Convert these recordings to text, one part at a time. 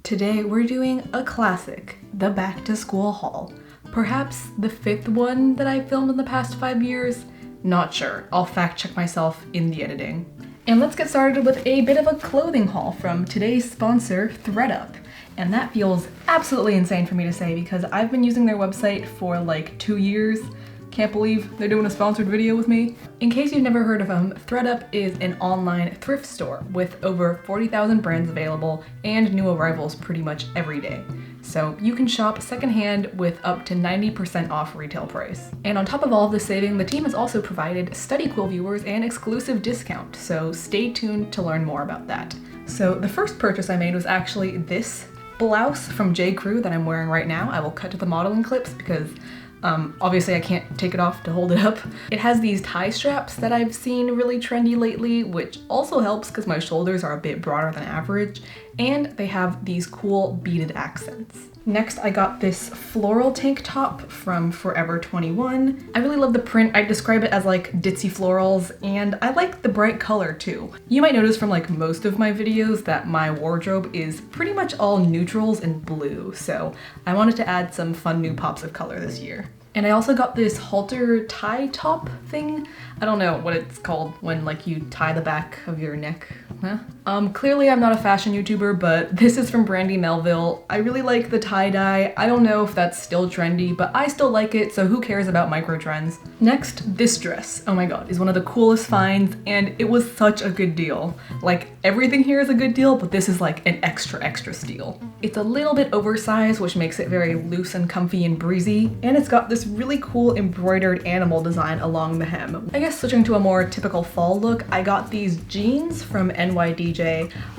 Today we're doing a classic, the back to school haul. Perhaps the 5th one that I filmed in the past 5 years? Not sure, I'll fact check myself in the editing. And let's get started with a bit of a clothing haul from today's sponsor, thredUP. And that feels absolutely insane for me to say because I've been using their website for like 2 years. Can't believe they're doing a sponsored video with me. In case you've never heard of them, thredUP is an online thrift store with over 40,000 brands available and new arrivals pretty much every day. So you can shop secondhand with up to 90% off retail price. And on top of all of the saving, the team has also provided STUDYquill viewers an exclusive discount, so stay tuned to learn more about that. So the first purchase I made was actually this blouse from J. Crew that I'm wearing right now. I will cut to the modeling clips because obviously I can't take it off to hold it up. It has these tie straps that I've seen really trendy lately, which also helps because my shoulders are a bit broader than average, and they have these cool beaded accents. Next, I got this floral tank top from Forever 21. I really love the print. I describe it as like ditzy florals, and I like the bright color too. You might notice from like most of my videos that my wardrobe is pretty much all neutrals and blue, so I wanted to add some fun new pops of color this year. And I also got this halter tie top thing. I don't know what it's called when like you tie the back of your neck. Huh? Clearly I'm not a fashion YouTuber, but this is from Brandy Melville. I really like the tie-dye. I don't know if that's still trendy, but I still like it, so who cares about micro trends? Next, this dress, oh my god, is one of the coolest finds, and it was such a good deal. Like, everything here is a good deal, but this is like an extra steal. It's a little bit oversized, which makes it very loose and comfy and breezy, and it's got this really cool embroidered animal design along the hem. I guess switching to a more typical fall look, I got these jeans from NYDJ.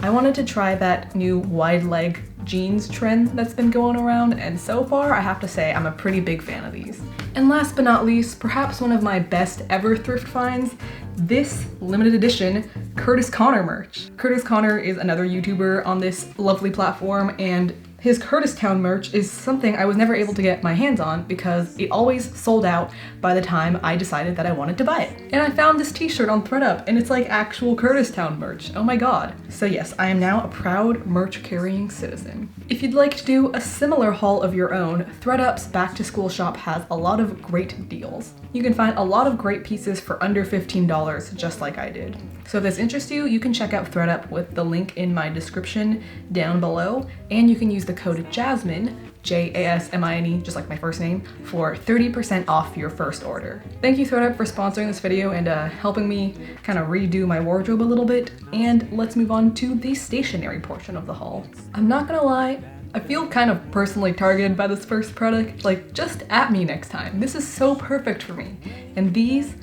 I wanted to try that new wide leg jeans trend that's been going around, and so far I have to say I'm a pretty big fan of these. And last but not least, perhaps one of my best ever thrift finds, this limited edition Curtis Connor merch. Curtis Connor is another YouTuber on this lovely platform, and his Curtistown merch is something I was never able to get my hands on because it always sold out by the time I decided that I wanted to buy it. And I found this t-shirt on thredUP, and it's like actual Curtistown merch. Oh my god. So yes, I am now a proud merch-carrying citizen. If you'd like to do a similar haul of your own, thredUP's back to school shop has a lot of great deals. You can find a lot of great pieces for under $15, just like I did. So if this interests you, you can check out thredUP with the link in my description down below, and you can use the code JASMINE, J-A-S-M-I-N-E, just like my first name, for 30% off your first order. Thank you thredUP for sponsoring this video and helping me kind of redo my wardrobe a little bit, and let's move on to the stationery portion of the haul. I'm not gonna lie, I feel kind of personally targeted by this first product. Like, just at me next time. This is so perfect for me. And these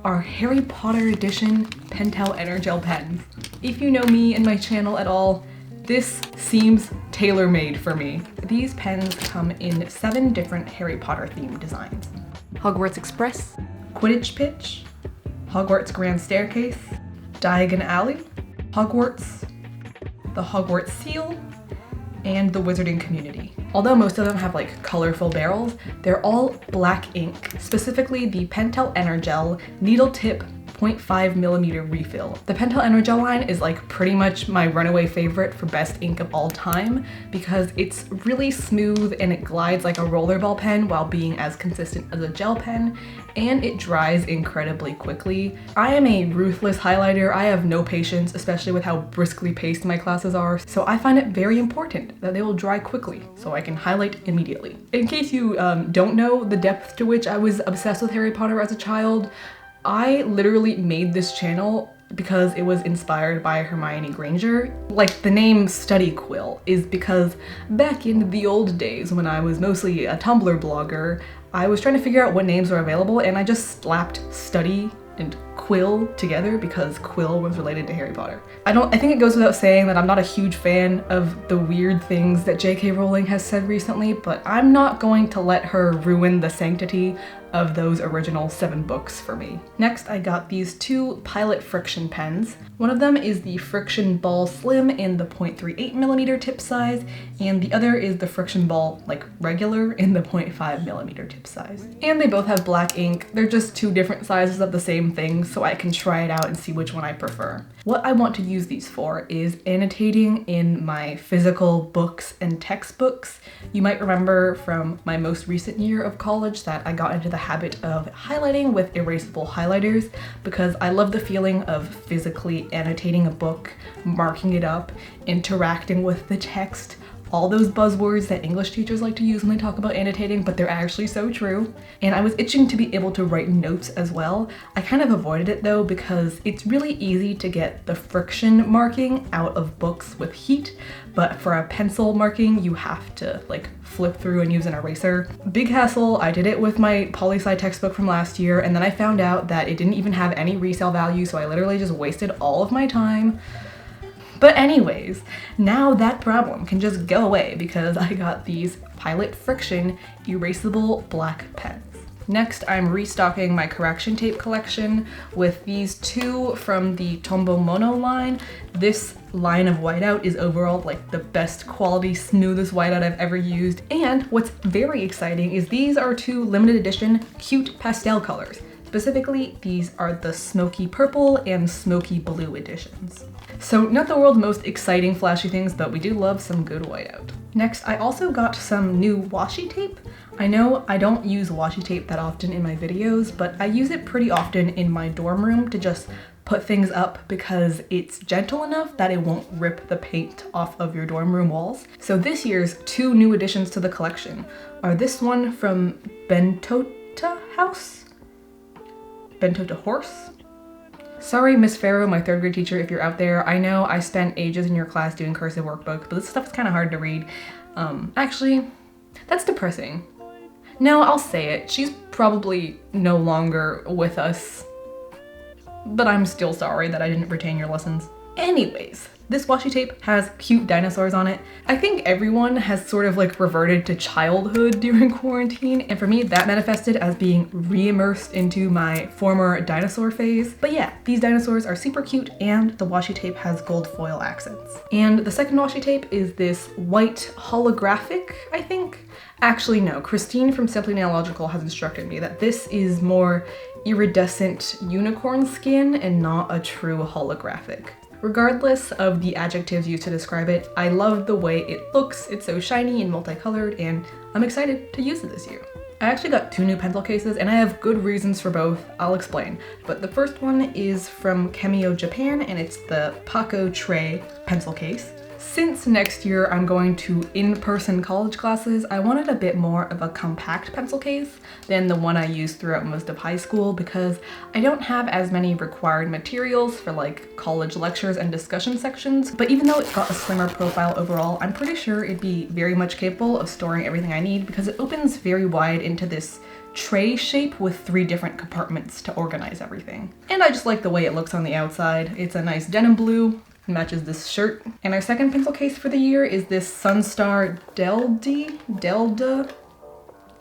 are Harry Potter edition Pentel Energel pens. If you know me and my channel at all, this seems tailor-made for me. These pens come in 7 different Harry Potter themed designs. Hogwarts Express, Quidditch Pitch, Hogwarts Grand Staircase, Diagon Alley, Hogwarts, the Hogwarts Seal, and the Wizarding Community. Although most of them have like colorful barrels, they're all black ink, specifically the Pentel Energel Needle Tip 0.5mm refill. The Pentel Energel line is like pretty much my runaway favorite for best ink of all time because it's really smooth and it glides like a rollerball pen while being as consistent as a gel pen, and it dries incredibly quickly. I am a ruthless highlighter. I have no patience, especially with how briskly paced my classes are, so I find it very important that they will dry quickly so I can highlight immediately. In case you don't know the depth to which I was obsessed with Harry Potter as a child, I literally made this channel because it was inspired by Hermione Granger. Like, the name STUDYquill is because back in the old days when I was mostly a Tumblr blogger, I was trying to figure out what names were available, and I just slapped study and quill together because quill was related to Harry Potter. I think it goes without saying that I'm not a huge fan of the weird things that J.K. Rowling has said recently, but I'm not going to let her ruin the sanctity of those original 7 books for me. Next, I got these 2 Pilot Friction pens. One of them is the Friction Ball Slim in the 0.38mm tip size, and the other is the Friction Ball, like regular, in the 0.5mm tip size. And they both have black ink. They're just 2 different sizes of the same thing, so I can try it out and see which one I prefer. What I want to use these for is annotating in my physical books and textbooks. You might remember from my most recent year of college that I got into the habit of highlighting with erasable highlighters because I love the feeling of physically annotating a book, marking it up, interacting with the text, all those buzzwords that English teachers like to use when they talk about annotating, but they're actually so true. And I was itching to be able to write notes as well. I kind of avoided it though because it's really easy to get the friction marking out of books with heat, but for a pencil marking, you have to like flip through and use an eraser. Big hassle. I did it with my poli-sci textbook from last year, and then I found out that it didn't even have any resale value, so I literally just wasted all of my time. But anyways, now that problem can just go away because I got these Pilot Friction erasable black pens. Next, I'm restocking my correction tape collection with these 2 from the Tombow Mono line. This line of whiteout is overall like the best quality, smoothest whiteout I've ever used. And what's very exciting is these are 2 limited edition cute pastel colors. Specifically, these are the Smoky Purple and Smoky Blue editions. So not the world's most exciting flashy things, but we do love some good whiteout. Next, I also got some new washi tape. I know I don't use washi tape that often in my videos, but I use it pretty often in my dorm room to just put things up because it's gentle enough that it won't rip the paint off of your dorm room walls. So this year's 2 new additions to the collection are this one from Bentota House? Bentota Horse? Sorry, Miss Farrow, my 3rd grade teacher, if you're out there. I know I spent ages in your class doing cursive workbooks, but this stuff is kind of hard to read. Actually, that's depressing. No, I'll say it. She's probably no longer with us, but I'm still sorry that I didn't retain your lessons. Anyways, this washi tape has cute dinosaurs on it. I think everyone has sort of like reverted to childhood during quarantine, and for me that manifested as being re-immersed into my former dinosaur phase. But yeah, these dinosaurs are super cute and the washi tape has gold foil accents. And the second washi tape is this white holographic, I think? Actually no, Christine from Simply Nailogical has instructed me that this is more iridescent unicorn skin and not a true holographic. Regardless of the adjectives used to describe it, I love the way it looks. It's so shiny and multicolored, and I'm excited to use it this year. I actually got 2 new pencil cases, and I have good reasons for both. I'll explain. But the first one is from Chemio Japan, and it's the Paco Tray pencil case. Since next year I'm going to in-person college classes, I wanted a bit more of a compact pencil case than the one I used throughout most of high school because I don't have as many required materials for like college lectures and discussion sections, but even though it's got a slimmer profile overall, I'm pretty sure it'd be very much capable of storing everything I need because it opens very wide into this tray shape with 3 different compartments to organize everything. And I just like the way it looks on the outside. It's a nice denim blue. Matches this shirt. And our second pencil case for the year is this Sunstar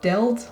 Deld.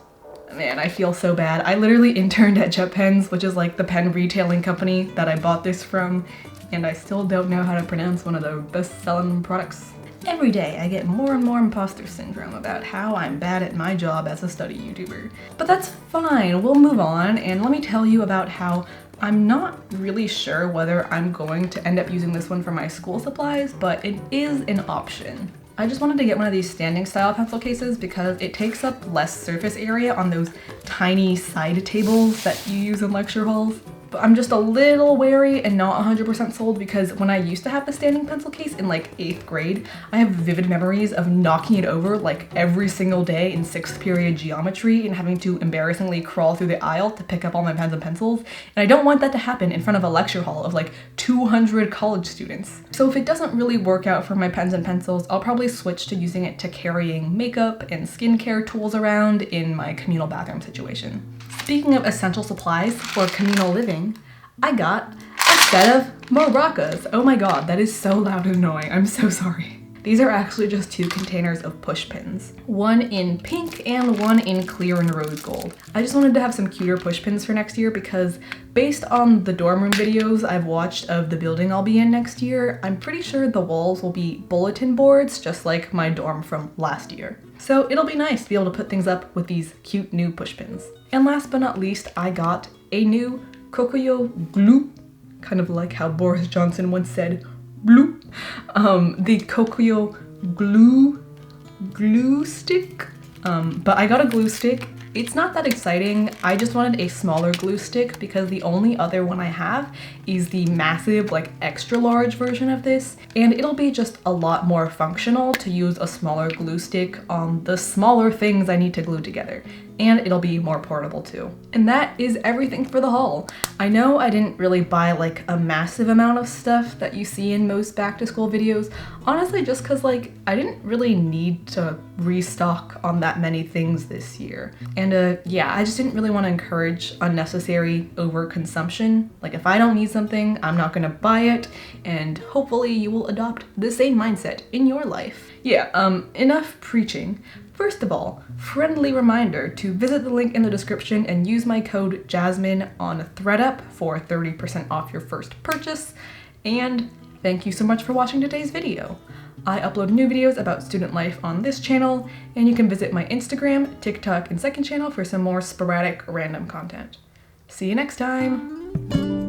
Man, I feel so bad. I literally interned at Jet Pens, which is like the pen retailing company that I bought this from, and I still don't know how to pronounce one of their best-selling products. Every day I get more and more imposter syndrome about how I'm bad at my job as a study YouTuber. But that's fine, we'll move on, and let me tell you about how I'm not really sure whether I'm going to end up using this one for my school supplies, but it is an option. I just wanted to get one of these standing style pencil cases because it takes up less surface area on those tiny side tables that you use in lecture halls. But I'm just a little wary and not 100% sold because when I used to have the standing pencil case in like 8th grade, I have vivid memories of knocking it over like every single day in 6th period geometry and having to embarrassingly crawl through the aisle to pick up all my pens and pencils. And I don't want that to happen in front of a lecture hall of like 200 college students. So if it doesn't really work out for my pens and pencils, I'll probably switch to using it to carrying makeup and skincare tools around in my communal bathroom situation. Speaking of essential supplies for communal living, I got a set of maracas. Oh my god, that is so loud and annoying. I'm so sorry. These are actually just 2 containers of push pins. One in pink and one in clear and rose gold. I just wanted to have some cuter push pins for next year because based on the dorm room videos I've watched of the building I'll be in next year, I'm pretty sure the walls will be bulletin boards just like my dorm from last year. So it'll be nice to be able to put things up with these cute new push pins. And last but not least, I got a new Kokuyo glue, kind of like how Boris Johnson once said, blue. The Kokuyo glue stick. But I got a glue stick. It's not that exciting. I just wanted a smaller glue stick because the only other one I have is the massive, like extra large version of this. And it'll be just a lot more functional to use a smaller glue stick on the smaller things I need to glue together. And it'll be more portable too. And that is everything for the haul. I know I didn't really buy like a massive amount of stuff that you see in most back to school videos, honestly just cause like I didn't really need to restock on that many things this year. And yeah, I just didn't really want to encourage unnecessary overconsumption. Like if I don't need something, I'm not gonna buy it, and hopefully you will adopt the same mindset in your life. Yeah, enough preaching. First of all, friendly reminder to visit the link in the description and use my code Jasmine on thredUP for 30% off your first purchase. And thank you so much for watching today's video. I upload new videos about student life on this channel, and you can visit my Instagram, TikTok, and second channel for some more sporadic random content. See you next time!